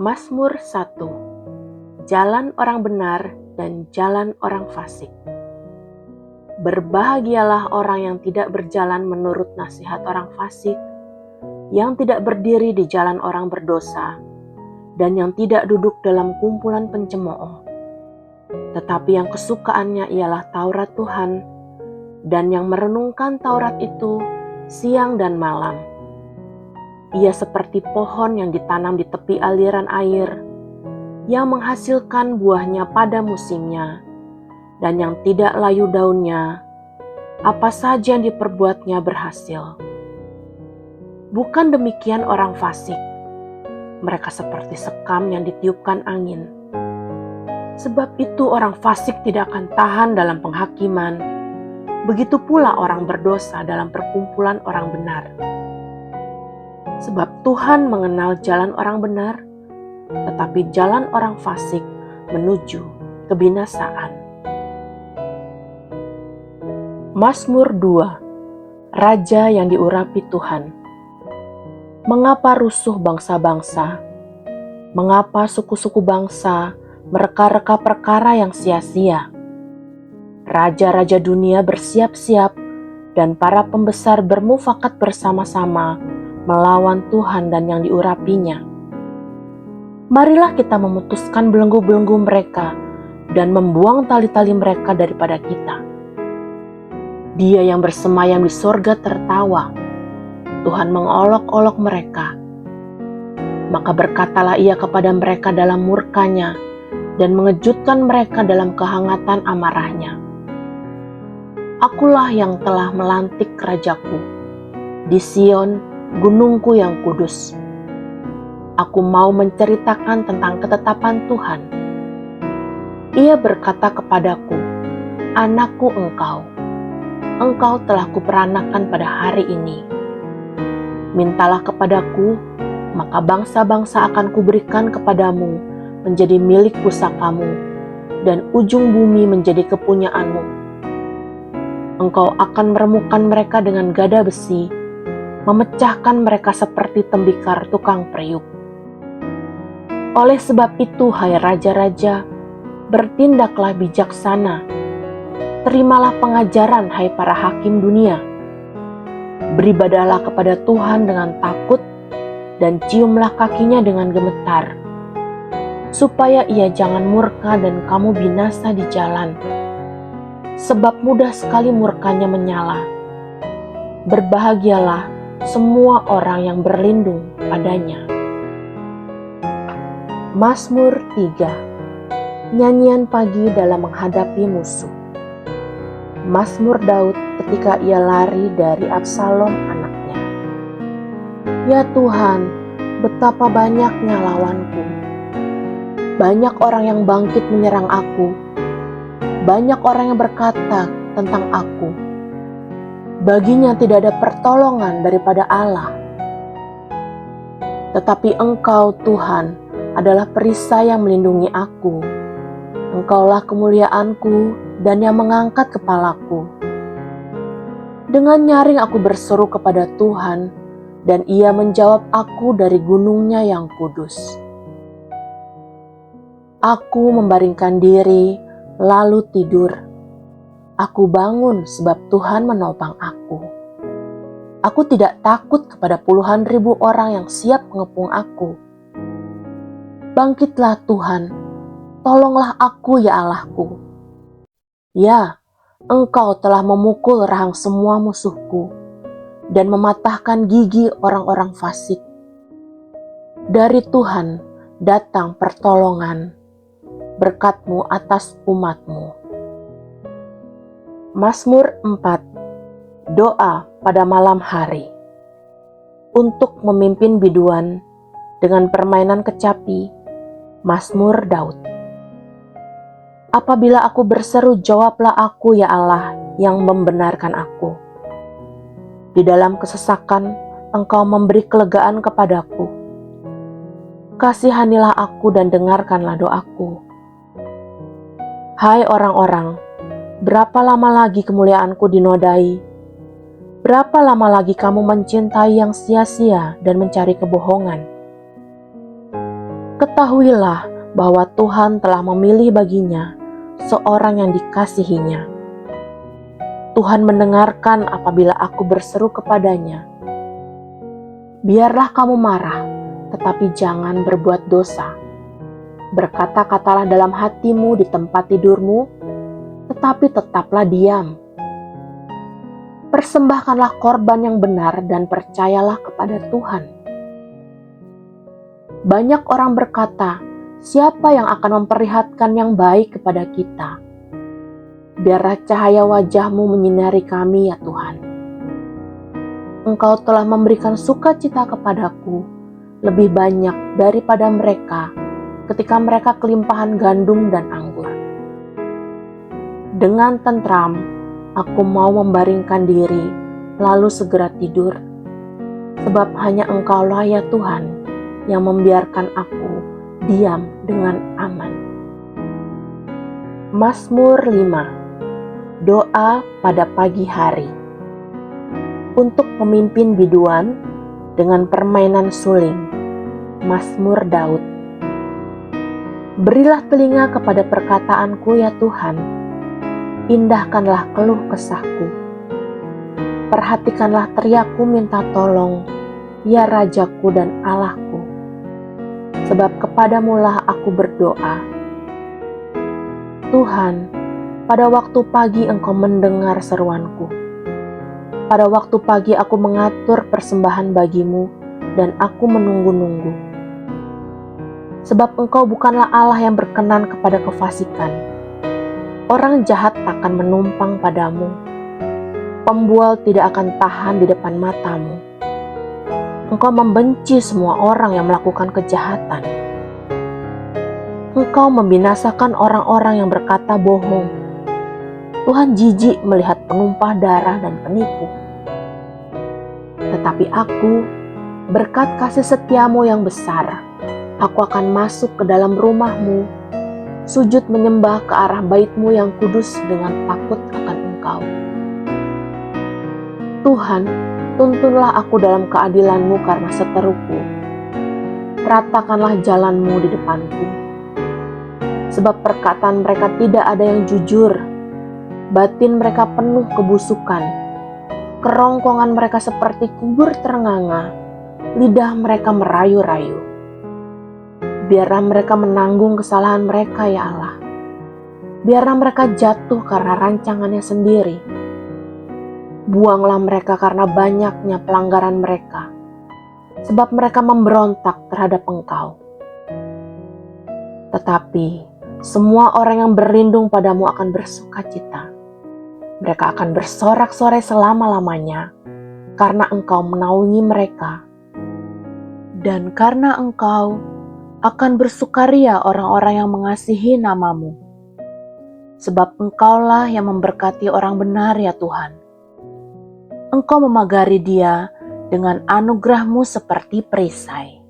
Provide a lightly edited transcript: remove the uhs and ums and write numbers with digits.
Mazmur 1. Jalan orang benar dan jalan orang fasik. Berbahagialah orang yang tidak berjalan menurut nasihat orang fasik, yang tidak berdiri di jalan orang berdosa, dan yang tidak duduk dalam kumpulan pencemooh. Tetapi yang kesukaannya ialah Taurat Tuhan, dan yang merenungkan Taurat itu siang dan malam. Ia seperti pohon yang ditanam di tepi aliran air, yang menghasilkan buahnya pada musimnya, dan yang tidak layu daunnya, apa saja yang diperbuatnya berhasil. Bukan demikian orang fasik, mereka seperti sekam yang ditiupkan angin. Sebab itu orang fasik tidak akan tahan dalam penghakiman, begitu pula orang berdosa dalam perkumpulan orang benar. Sebab Tuhan mengenal jalan orang benar, tetapi jalan orang fasik menuju kebinasaan. Mazmur 2. Raja yang diurapi Tuhan. Mengapa rusuh bangsa-bangsa? Mengapa suku-suku bangsa mereka-reka perkara yang sia-sia? Raja-raja dunia bersiap-siap dan para pembesar bermufakat bersama-sama melawan Tuhan dan yang diurapinya. Marilah kita memutuskan belenggu-belenggu mereka dan membuang tali-tali mereka daripada kita. Dia yang bersemayam di sorga tertawa. Tuhan mengolok-olok mereka. Maka berkatalah ia kepada mereka dalam murkanya dan mengejutkan mereka dalam kehangatan amarahnya. Akulah yang telah melantik rajaku di Sion, gunungku yang kudus. Aku mau menceritakan tentang ketetapan Tuhan. Ia berkata kepadaku, "Anakku engkau telah kuperanakan pada hari ini. Mintalah kepadaku, maka bangsa-bangsa akan kuberikan kepadamu menjadi milik pusakamu, dan ujung bumi menjadi kepunyaanmu. Engkau akan meremukkan mereka dengan gada besi, memecahkan mereka seperti tembikar tukang periuk. Oleh sebab itu, hai raja-raja, bertindaklah bijaksana. Terimalah pengajaran, hai para hakim dunia. Beribadahlah kepada Tuhan dengan takut, dan ciumlah kakinya dengan gemetar, supaya ia jangan murka dan kamu binasa di jalan. Sebab mudah sekali murkanya menyala. Berbahagialah semua orang yang berlindung padanya." Mazmur 3. Nyanyian pagi dalam menghadapi musuh. Mazmur Daud ketika ia lari dari Absalom anaknya. Ya Tuhan, betapa banyaknya lawanku. Banyak orang yang bangkit menyerang aku. Banyak orang yang berkata tentang aku, "Baginya tidak ada pertolongan daripada Allah." Tetapi Engkau, Tuhan, adalah perisai yang melindungi aku. Engkaulah kemuliaanku dan yang mengangkat kepalaku. Dengan nyaring aku berseru kepada Tuhan, dan Ia menjawab aku dari gunungnya yang kudus. Aku membaringkan diri, lalu tidur. Aku bangun sebab Tuhan menopang aku. Aku tidak takut kepada puluhan ribu orang yang siap mengepung aku. Bangkitlah Tuhan, tolonglah aku ya Allahku. Ya, Engkau telah memukul rahang semua musuhku dan mematahkan gigi orang-orang fasik. Dari Tuhan datang pertolongan, berkat-Mu atas umat-Mu. Mazmur 4. Doa pada malam hari. Untuk memimpin biduan dengan permainan kecapi, Mazmur Daud. Apabila aku berseru, jawablah aku ya Allah yang membenarkan aku. Di dalam kesesakan, Engkau memberi kelegaan kepadaku. Kasihanilah aku dan dengarkanlah doaku. Hai orang-orang, berapa lama lagi kemuliaanku dinodai? Berapa lama lagi kamu mencintai yang sia-sia dan mencari kebohongan? Ketahuilah bahwa Tuhan telah memilih baginya seorang yang dikasihinya. Tuhan mendengarkan apabila aku berseru kepadanya. Biarlah kamu marah, tetapi jangan berbuat dosa. Berkata-katalah dalam hatimu di tempat tidurmu, tetapi tetaplah diam. Persembahkanlah korban yang benar dan percayalah kepada Tuhan. Banyak orang berkata, siapa yang akan memperlihatkan yang baik kepada kita? Biarlah cahaya wajah-Mu menyinari kami ya Tuhan. Engkau telah memberikan sukacita kepadaku lebih banyak daripada mereka ketika mereka kelimpahan gandum dan anggur. Dengan tentram, aku mau membaringkan diri, lalu segera tidur. Sebab hanya Engkaulah ya Tuhan, yang membiarkan aku diam dengan aman. Mazmur 5. Doa pada pagi hari. Untuk pemimpin biduan dengan permainan suling. Mazmur Daud. Berilah telinga kepada perkataanku ya Tuhan, indahkanlah keluh kesahku. Perhatikanlah teriakku minta tolong, ya Rajaku dan Allahku. Sebab kepadamu-lah aku berdoa. Tuhan, pada waktu pagi Engkau mendengar seruanku. Pada waktu pagi aku mengatur persembahan bagimu, dan aku menunggu-nunggu. Sebab Engkau bukanlah Allah yang berkenan kepada kefasikan. Orang jahat akan menumpang padamu. Pembual tidak akan tahan di depan matamu. Engkau membenci semua orang yang melakukan kejahatan. Engkau membinasakan orang-orang yang berkata bohong. Tuhan jijik melihat penumpah darah dan penipu. Tetapi aku, berkat kasih setiamu yang besar, aku akan masuk ke dalam rumahmu, sujud menyembah ke arah baitmu yang kudus dengan takut akan Engkau. Tuhan, tuntunlah aku dalam keadilanmu karena seteruku. Ratakanlah jalanmu di depanku. Sebab perkataan mereka tidak ada yang jujur. Batin mereka penuh kebusukan. Kerongkongan mereka seperti kubur terenganga. Lidah mereka merayu-rayu. Biarlah mereka menanggung kesalahan mereka ya Allah. Biarlah mereka jatuh karena rancangannya sendiri. Buanglah mereka karena banyaknya pelanggaran mereka, sebab mereka memberontak terhadap Engkau. Tetapi semua orang yang berlindung padamu akan bersukacita. Mereka akan bersorak-sorai selama-lamanya, karena Engkau menaungi mereka. Dan karena Engkau akan bersukaria orang-orang yang mengasihi nama-Mu. Sebab Engkaulah yang memberkati orang benar ya Tuhan. Engkau memagari dia dengan anugerah-Mu seperti perisai.